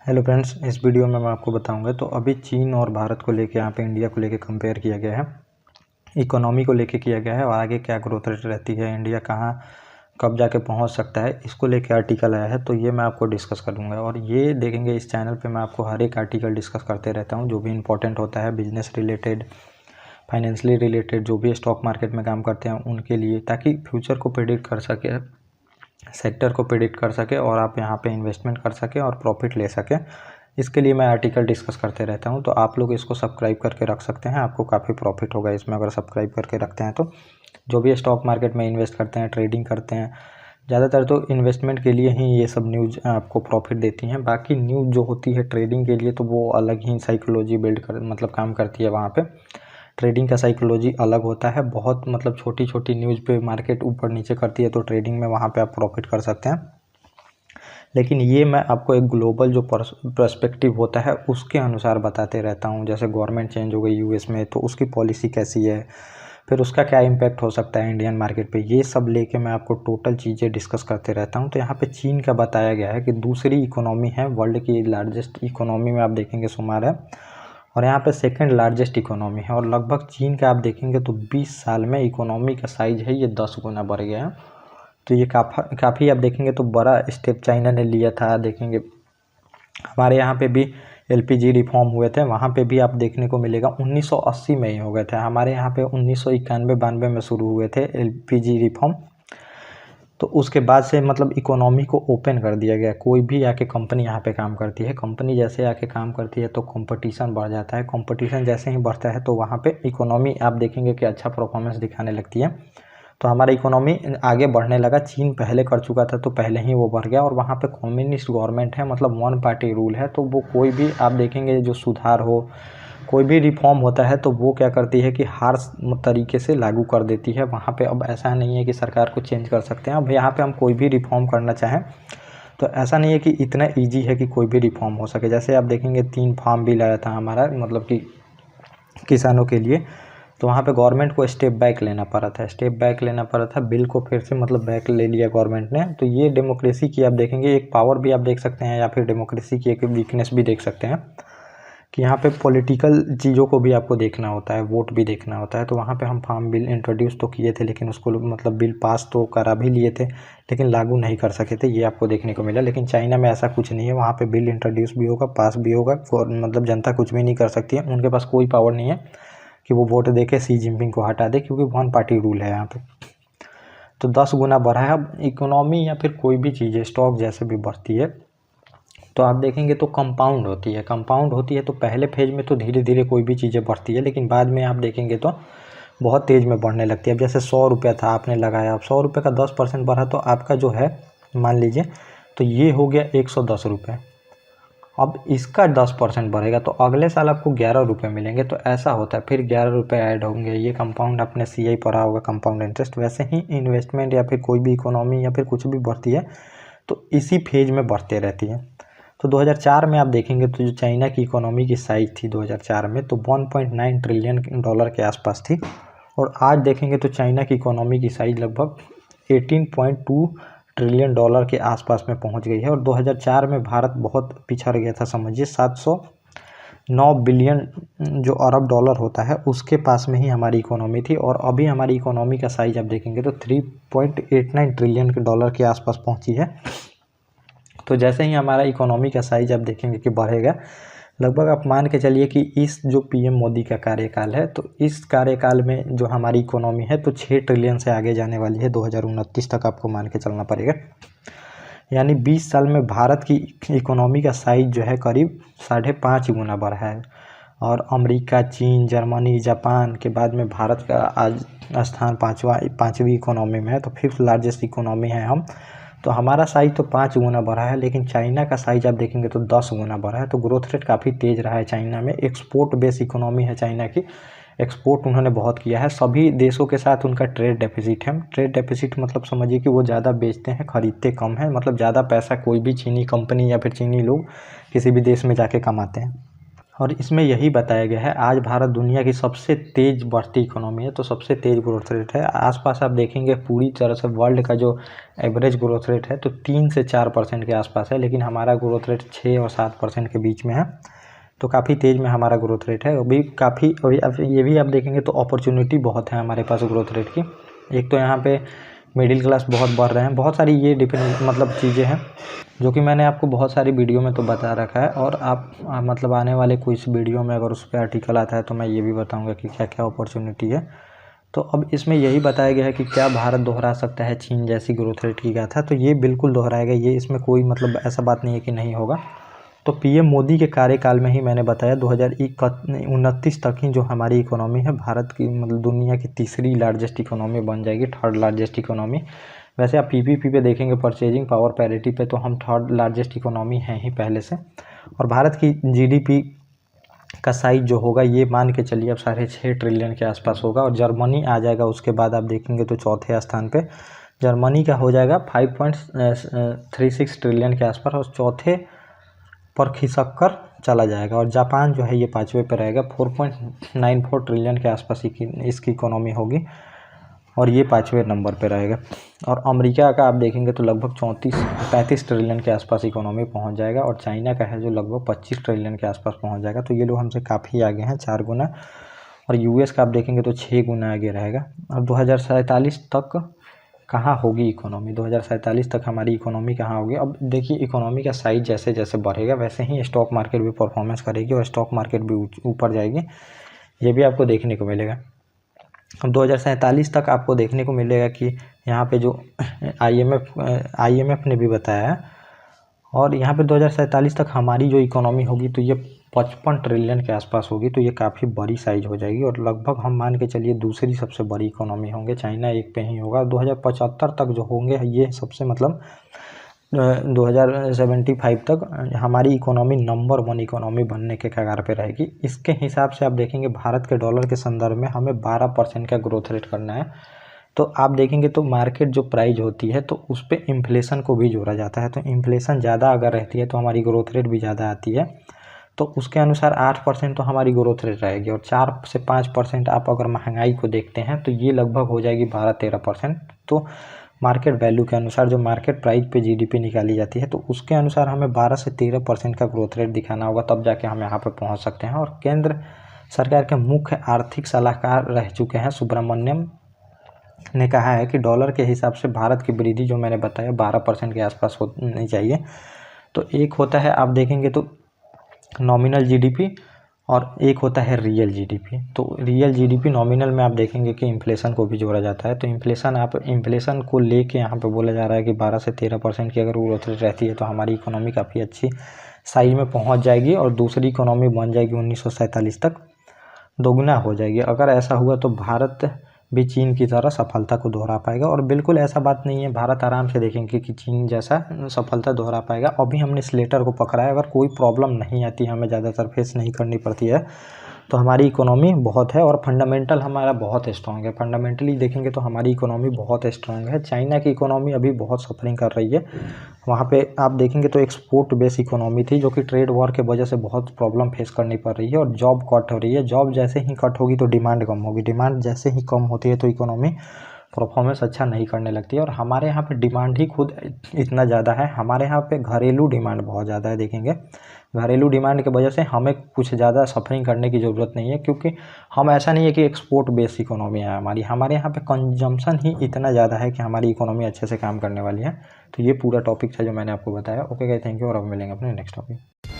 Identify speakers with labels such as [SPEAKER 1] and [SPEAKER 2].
[SPEAKER 1] Hello friends, इस video में मैं आपको बताऊंगा। तो अभी चीन और भारत को लेके यहाँ पे इंडिया को लेके कंपेयर किया गया है, इकोनॉमी को लेके किया गया है और आगे क्या ग्रोथ रेट रहती है, इंडिया कहाँ कब जाके पहुँच सकता है, इसको लेके आर्टिकल आया है। तो ये मैं आपको डिस्कस करूँगा और ये देखेंगे इस चैनल पे मैं आपको हर एक आर्टिकल डिस्कस करते रहता हूँ जो भी इंपॉर्टेंट होता है, बिजनेस रिलेटेड, फाइनेंशियली रिलेटेड, जो भी स्टॉक मार्केट में काम करते हैं उनके लिए, ताकि फ्यूचर को प्रेडिक्ट कर सके, सेक्टर को प्रेडिक्ट कर सके और आप यहाँ पे इन्वेस्टमेंट कर सकें और प्रॉफिट ले सकें। इसके लिए मैं आर्टिकल डिस्कस करते रहता हूँ। तो आप लोग इसको सब्सक्राइब करके रख सकते हैं, आपको काफ़ी प्रॉफिट होगा इसमें अगर सब्सक्राइब करके रखते हैं। तो जो भी स्टॉक मार्केट में इन्वेस्ट करते हैं, ट्रेडिंग करते हैं, ज़्यादातर तो इन्वेस्टमेंट के लिए ही ये सब न्यूज़ आपको प्रॉफिट देती हैं। बाकी न्यूज़ जो होती है ट्रेडिंग के लिए तो वो अलग ही साइकोलॉजी बिल्ड कर काम करती है। वहाँ पे ट्रेडिंग का साइकोलॉजी अलग होता है, बहुत छोटी छोटी न्यूज़ पे मार्केट ऊपर नीचे करती है, तो ट्रेडिंग में वहाँ पे आप प्रॉफिट कर सकते हैं। लेकिन ये मैं आपको एक ग्लोबल जो पर्सपेक्टिव होता है उसके अनुसार बताते रहता हूँ। जैसे गवर्नमेंट चेंज हो गई यूएस में, तो उसकी पॉलिसी कैसी है, फिर उसका क्या इम्पैक्ट हो सकता है इंडियन मार्केट पे, ये सब लेके मैं आपको टोटल चीज़ें डिस्कस करते रहता हूँ। तो यहाँ पे चीन का बताया गया है कि दूसरी इकोनॉमी है, वर्ल्ड की लार्जेस्ट इकोनॉमी में आप देखेंगे शुमार है, और यहाँ पे सेकंड लार्जेस्ट इकोनॉमी है। और लगभग चीन का आप देखेंगे तो 20 साल में इकोनॉमी का साइज़ है ये 10 गुना बढ़ गया है। तो ये काफ़ी आप देखेंगे तो बड़ा स्टेप चाइना ने लिया था। देखेंगे हमारे यहाँ पे भी एलपीजी रिफॉर्म हुए थे, वहाँ पे भी आप देखने को मिलेगा 1980 में ही हो गए थे। हमारे यहाँ पे 1991-92 में शुरू हुए थे एलपीजी रिफॉर्म। तो उसके बाद से इकोनॉमी को ओपन कर दिया गया, कोई भी आके कंपनी यहाँ पे काम करती है, कंपनी जैसे आके काम करती है तो कंपटीशन बढ़ जाता है, कंपटीशन जैसे ही बढ़ता है तो वहाँ पे इकोनॉमी आप देखेंगे कि अच्छा परफॉर्मेंस दिखाने लगती है। तो हमारा इकोनॉमी आगे बढ़ने लगा। चीन पहले कर चुका था तो पहले ही वो बढ़ गया, और वहाँ पे कम्युनिस्ट गवर्नमेंट है, वन पार्टी रूल है। तो वो कोई भी आप देखेंगे जो सुधार हो, कोई भी रिफॉर्म होता है तो वो क्या करती है कि हार्श तरीके से लागू कर देती है। वहाँ पे अब ऐसा नहीं है कि सरकार को चेंज कर सकते हैं। अब यहाँ पे हम कोई भी रिफॉर्म करना चाहें तो ऐसा नहीं है कि इतना ईजी है कि कोई भी रिफॉर्म हो सके। जैसे आप देखेंगे 3 फार्म बिल आया था हमारा, कि किसानों के लिए, तो वहाँ पे गवर्नमेंट को स्टेप बैक लेना पड़ा था, बिल को फिर से बैक ले लिया गवर्नमेंट ने। तो ये डेमोक्रेसी की आप देखेंगे एक पावर भी आप देख सकते हैं, या फिर डेमोक्रेसी की एक वीकनेस भी देख सकते हैं कि यहाँ पे पॉलिटिकल चीज़ों को भी आपको देखना होता है, वोट भी देखना होता है। तो वहाँ पे हम फार्म बिल इंट्रोड्यूस तो किए थे, लेकिन उसको बिल पास तो करा भी लिए थे, लेकिन लागू नहीं कर सके थे, ये आपको देखने को मिला। लेकिन चाइना में ऐसा कुछ नहीं है, वहाँ पे बिल इंट्रोड्यूस भी होगा, पास भी होगा, जनता कुछ भी नहीं कर सकती है, उनके पास कोई पावर नहीं है कि वो वोट दे के शी जिनपिंग को हटा दे, क्योंकि वन पार्टी रूल है यहाँ पे। तो 10 गुना बढ़ा है। अब इकोनॉमी या फिर कोई भी चीज़ स्टॉक जैसे भी बढ़ती है तो आप देखेंगे तो कंपाउंड होती है। तो पहले फेज में तो धीरे धीरे कोई भी चीज़ें बढ़ती है, लेकिन बाद में आप देखेंगे तो बहुत तेज़ में बढ़ने लगती है। अब जैसे 100 रुपया था आपने लगाया, अब 100 रुपये का 10% बढ़ा तो आपका जो है मान लीजिए तो ये हो गया 110 रुपये। अब इसका 10% बढ़ेगा तो अगले साल आपको 11 रुपये मिलेंगे। तो ऐसा होता है, फिर 11 रुपये ऐड होंगे। ये कंपाउंड आपने सीआई पढ़ा होगा, कंपाउंड इंटरेस्ट। वैसे ही इन्वेस्टमेंट या फिर कोई भी इकोनॉमी या फिर कुछ भी बढ़ती है तो इसी फेज में बढ़ते रहती है। तो 2004 में आप देखेंगे तो जो चाइना की इकोनॉमी की साइज़ थी 2004 में तो 1.9 ट्रिलियन डॉलर के आसपास थी, और आज देखेंगे तो चाइना की इकोनॉमी की साइज़ लगभग 18.2 ट्रिलियन डॉलर के आसपास में पहुंच गई है। और 2004 में भारत बहुत पिछड़ गया था, समझिए 709 बिलियन जो अरब डॉलर होता है उसके पास में ही हमारी इकोनॉमी थी, और अभी हमारी इकोनॉमी का साइज़ आप देखेंगे तो 3.89 ट्रिलियन डॉलर के आसपास पहुंची है। तो जैसे ही हमारा इकोनॉमी का साइज़ आप देखेंगे कि बढ़ेगा, लगभग आप मान के चलिए कि इस जो पीएम मोदी का कार्यकाल है तो इस कार्यकाल में जो हमारी इकोनॉमी है तो 6 ट्रिलियन से आगे जाने वाली है 2029 तक, आपको मान के चलना पड़ेगा। यानी 20 साल में भारत की इकोनॉमी का साइज़ जो है करीब 5.5 गुना बढ़ा है। और अमेरिका, चीन, जर्मनी, जापान के बाद में भारत का आज स्थान पाँचवीं इकोनॉमी में है, तो 5th लार्जेस्ट इकोनॉमी है हम। तो हमारा साइज़ तो 5 गुना बढ़ा है, लेकिन चाइना का साइज़ आप देखेंगे तो 10 गुना बढ़ा है। तो ग्रोथ रेट काफ़ी तेज़ रहा है चाइना में। एक्सपोर्ट बेस इकोनॉमी है चाइना की, एक्सपोर्ट उन्होंने बहुत किया है। सभी देशों के साथ उनका ट्रेड डेफिसिट है। ट्रेड डेफिसिट समझिए कि वो ज़्यादा बेचते हैं, ख़रीदते कम है। ज़्यादा पैसा कोई भी चीनी कंपनी या फिर चीनी लोग किसी भी देश में जाके कमाते हैं। और इसमें यही बताया गया है आज भारत दुनिया की सबसे तेज़ बढ़ती इकोनॉमी है, तो सबसे तेज़ ग्रोथ रेट है। आसपास आप देखेंगे पूरी तरह से वर्ल्ड का जो एवरेज ग्रोथ रेट है तो 3 से 4% के आसपास है, लेकिन हमारा ग्रोथ रेट 6 और 7% के बीच में है। तो काफ़ी तेज़ में हमारा ग्रोथ रेट है। अभी काफ़ी अभी ये भी आप देखेंगे तो अपॉर्चुनिटी बहुत है हमारे पास ग्रोथ रेट की। एक तो यहाँ पे मिडिल क्लास बहुत बढ़ रहे हैं, बहुत सारी ये डिपेंड मतलब चीज़ें हैं जो कि मैंने आपको बहुत सारी वीडियो में तो बता रखा है। और आप मतलब आने वाले कुछ वीडियो में अगर उस पर आर्टिकल आता है तो मैं ये भी बताऊँगा कि क्या क्या अपॉर्चुनिटी है। तो अब इसमें यही बताया गया है कि क्या भारत दोहरा सकता है चीन जैसी ग्रोथ रेट की गाथा, तो ये बिल्कुल दोहराएगा, ये इसमें कोई मतलब ऐसा बात नहीं है कि नहीं होगा। तो पीएम मोदी के कार्यकाल में ही मैंने बताया 2029 तक ही जो हमारी इकोनॉमी है भारत की मतलब दुनिया की तीसरी लार्जेस्ट इकोनॉमी बन जाएगी, थर्ड लार्जेस्ट इकोनॉमी। वैसे आप पीपीपी पे देखेंगे परचेजिंग पावर पैरिटी पे तो हम थर्ड लार्जेस्ट इकोनॉमी हैं ही पहले से। और भारत की जीडीपी का साइज जो होगा ये मान के चलिए अब 6.5 ट्रिलियन के आसपास होगा। और जर्मनी आ जाएगा उसके बाद आप देखेंगे तो चौथे स्थान पे जर्मनी का हो जाएगा 5.36 ट्रिलियन के आसपास और चौथे पर खिसक कर चला जाएगा। और जापान जो है ये 5वें पे रहेगा, 4.94 ट्रिलियन के आसपास इसकी इकोनॉमी होगी और ये 5वें नंबर पे रहेगा। और अमेरिका का आप देखेंगे तो लगभग 35 ट्रिलियन के आसपास इकोनॉमी पहुंच जाएगा। और चाइना का है जो लगभग 25 ट्रिलियन के आसपास पहुंच जाएगा। तो ये लोग हमसे काफ़ी आगे हैं, 4 गुना। और यूएस का आप देखेंगे तो 6 गुना आगे रहेगा। और 2047 तक कहाँ होगी इकोनॉमी, 2047 तक हमारी इकोनॉमी कहाँ होगी। अब देखिए इकोनॉमी का साइज जैसे जैसे बढ़ेगा वैसे ही स्टॉक मार्केट भी परफॉर्मेंस करेगी और स्टॉक मार्केट भी ऊपर जाएगी, ये भी आपको देखने को मिलेगा। अब 2047 तक आपको देखने को मिलेगा कि यहाँ पे जो आईएमएफ ने भी बताया है और यहाँ पे 2047 तक हमारी जो इकोनॉमी होगी तो ये 55 ट्रिलियन के आसपास होगी। तो ये काफ़ी बड़ी साइज हो जाएगी और लगभग हम मान के चलिए दूसरी सबसे बड़ी इकोनॉमी होंगे, चाइना एक पे ही होगा। 2075 तक जो होंगे ये सबसे मतलब 2075 तक हमारी इकोनॉमी नंबर 1 इकोनॉमी बनने के कगार पे रहेगी। इसके हिसाब से आप देखेंगे भारत के डॉलर के संदर्भ में हमें 12% का ग्रोथ रेट करना है। तो आप देखेंगे तो मार्केट जो प्राइस होती है तो उस पर इन्फ्लेशन को भी जोड़ा जाता है। तो इन्फ्लेशन ज़्यादा अगर रहती है तो हमारी ग्रोथ रेट भी ज़्यादा आती है। तो उसके अनुसार 8% तो हमारी ग्रोथ रेट रहेगी और 4 से 5% आप अगर महंगाई को देखते हैं तो ये लगभग हो जाएगी 12-13%। तो मार्केट वैल्यू के अनुसार जो मार्केट प्राइस पे जीडीपी निकाली जाती है तो उसके अनुसार हमें 12 से 13% का ग्रोथ रेट दिखाना होगा, तब जाके हम यहाँ पर पहुँच सकते हैं। और केंद्र सरकार के मुख्य आर्थिक सलाहकार रह चुके हैं सुब्रमण्यम ने कहा है कि डॉलर के हिसाब से भारत की वृद्धि जो मैंने बताया 12% के आसपास होनी चाहिए। तो एक होता है आप देखेंगे तो नॉमिनल जीडीपी और एक होता है रियल जीडीपी। तो रियल जीडीपी नॉमिनल में आप देखेंगे कि इन्फ्लेशन को भी जोड़ा जाता है। तो इन्फ्लेशन को लेके यहाँ पे बोला जा रहा है कि 12 से 13% की अगर ग्रोथ रेट रहती है तो हमारी इकोनॉमी काफ़ी अच्छी साइज में पहुँच जाएगी और दूसरी इकोनॉमी बन जाएगी 1947 तक, दोगुना हो जाएगी। अगर ऐसा हुआ तो भारत भी चीन की तरह सफलता को दोहरा पाएगा। और बिल्कुल ऐसा बात नहीं है, भारत आराम से देखेंगे कि चीन जैसा सफलता दोहरा पाएगा। अभी हमने स्लेटर को पकड़ा है, अगर कोई प्रॉब्लम नहीं आती, हमें ज़्यादातर फेस नहीं करनी पड़ती है तो हमारी इकोनॉमी बहुत है और फंडामेंटल हमारा बहुत स्ट्रॉन्ग है। फंडामेंटली देखेंगे तो हमारी इकोनॉमी बहुत स्ट्रॉन्ग है। चाइना की इकोनॉमी अभी बहुत सफरिंग कर रही है, वहाँ पे आप देखेंगे तो एक्सपोर्ट बेस इकोनॉमी थी जो कि ट्रेड वॉर के वजह से बहुत प्रॉब्लम फेस करनी पड़ रही है और जॉब कट हो रही है। जॉब जैसे ही कट होगी तो डिमांड कम होगी, डिमांड जैसे ही कम होती है तो इकोनॉमी परफॉर्मेंस अच्छा नहीं करने लगती है। और हमारे यहाँ पे डिमांड ही खुद इतना ज़्यादा है, हमारे यहाँ पे घरेलू डिमांड बहुत ज़्यादा है। देखेंगे घरेलू डिमांड की वजह से हमें कुछ ज़्यादा सफरिंग करने की ज़रूरत नहीं है, क्योंकि हम ऐसा नहीं है कि एक्सपोर्ट बेस इकोनॉमी है हमारे यहाँ पे कंजम्पशन ही इतना ज़्यादा है कि हमारी इकोनॉमी अच्छे से काम करने वाली है। तो ये पूरा टॉपिक था जो मैंने आपको बताया। ओके गाइस, थैंक यू और अब मिलेंगे अपने नेक्स्ट टॉपिक।